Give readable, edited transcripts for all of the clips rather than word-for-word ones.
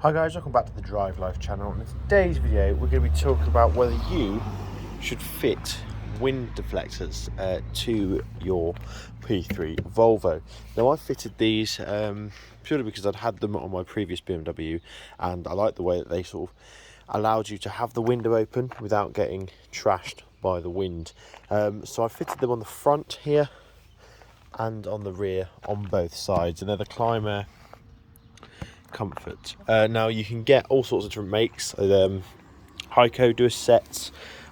Hi guys, welcome back to the Drive Life channel. In today's video we're going to be talking about whether you should fit wind deflectors to your P3 Volvo. Now I fitted these purely because I'd had them on my previous BMW and I like the way that they sort of allowed you to have the window open without getting trashed by the wind. So I fitted them on the front here and on the rear on both sides, and they're the Climber Comfort. Now you can get all sorts of different makes. Heiko do a set.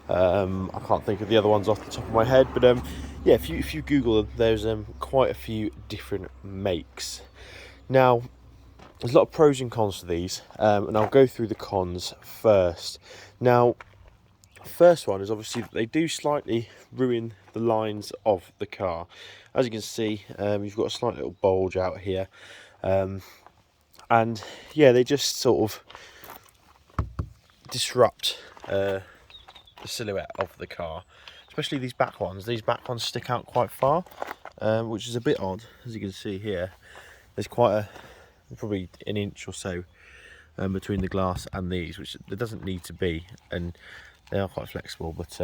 I can't think of the other ones off the top of my head, but yeah, if you Google them, there's quite a few different makes. Now there's a lot of pros and cons to these, and I'll go through the cons first. Now, first one is obviously that they do slightly ruin the lines of the car. As you can see, you've got a slight little bulge out here. And yeah, they just sort of disrupt the silhouette of the car, especially these back ones. These back ones stick out quite far, which is a bit odd. As you can see here, there's probably an inch or so between the glass and these, which there doesn't need to be, and they are quite flexible. But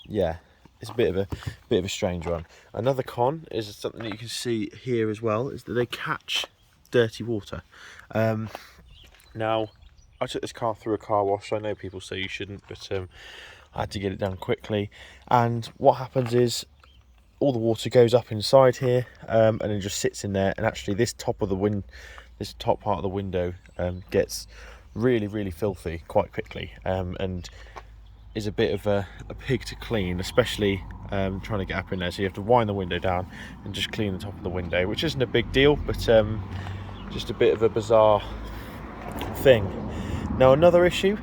yeah, it's a bit of a strange one. Another con is something that you can see here as well, is that they catch dirty water. Now I took this car through a car wash. I know people say you shouldn't, but I had to get it done quickly, and what happens is all the water goes up inside here, and it just sits in there, and actually this top part of the window gets really filthy quite quickly, and is a bit of a pig to clean, especially trying to get up in there. So you have to wind the window down and just clean the top of the window, which isn't a big deal, but just a bit of a bizarre thing. Now another issue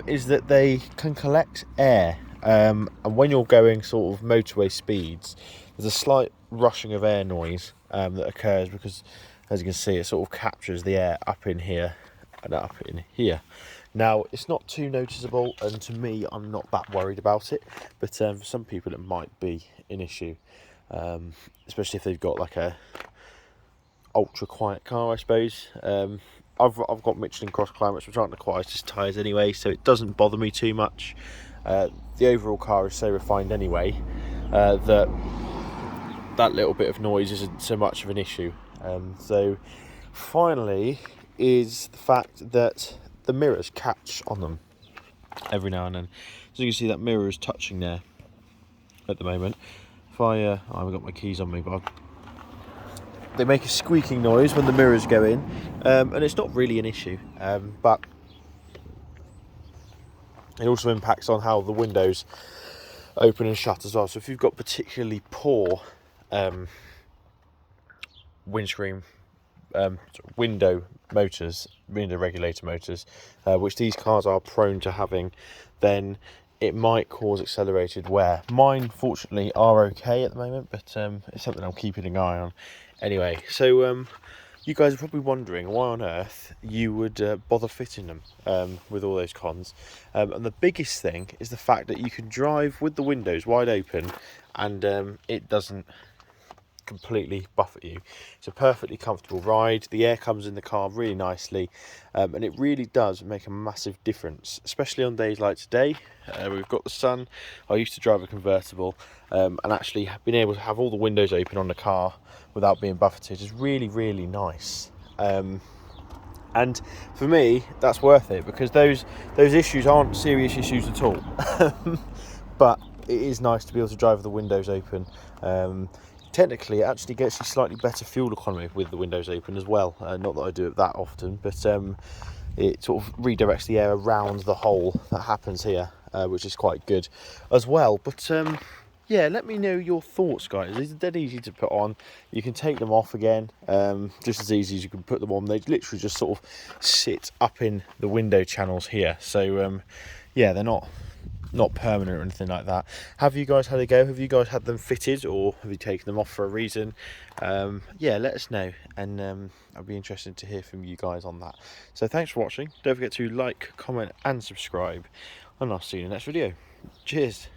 is that they can collect air, and when you're going sort of motorway speeds, there's a slight rushing of air noise that occurs because, as you can see, it sort of captures the air up in here and up in here. Now it's not too noticeable, and to me I'm not that worried about it, but for some people it might be an issue, especially if they've got like a ultra quiet car, I suppose. I've got Michelin cross climates, which aren't the quietest tyres anyway, so it doesn't bother me too much. The overall car is so refined anyway that little bit of noise isn't so much of an issue. So finally is the fact that the mirrors catch on them every now and then. So you can see that mirror is touching there at the moment. If I haven't got my keys on me, but they make a squeaking noise when the mirrors go in, and it's not really an issue, but it also impacts on how the windows open and shut as well. So if you've got particularly poor windscreen window regulator motors, which these cars are prone to having, then it might cause accelerated wear. Mine fortunately are okay at the moment, but it's something I'm keeping an eye on anyway. So you guys are probably wondering why on earth you would bother fitting them with all those cons, and the biggest thing is the fact that you can drive with the windows wide open and it doesn't completely buffet you. It's a perfectly comfortable ride. The air comes in the car really nicely, and it really does make a massive difference, especially on days like today. We've got the sun. I used to drive a convertible, and actually being able to have all the windows open on the car without being buffeted is really nice. And for me that's worth it, because those issues aren't serious issues at all. But it is nice to be able to drive with the windows open. Technically it actually gets you slightly better fuel economy with the windows open as well. Not that I do it that often, but it sort of redirects the air around the hole that happens here, which is quite good as well. But yeah, let me know your thoughts, guys. These are dead easy to put on. You can take them off again, just as easy as you can put them on. They literally just sort of sit up in the window channels here. So yeah, they're not permanent or anything like that. Have you guys had a go? Have you guys had them fitted, or have you taken them off for a reason? Yeah, let us know, and I'll be interested to hear from you guys on that. So thanks for watching. Don't forget to like, comment and subscribe, and I'll see you in the next video. Cheers.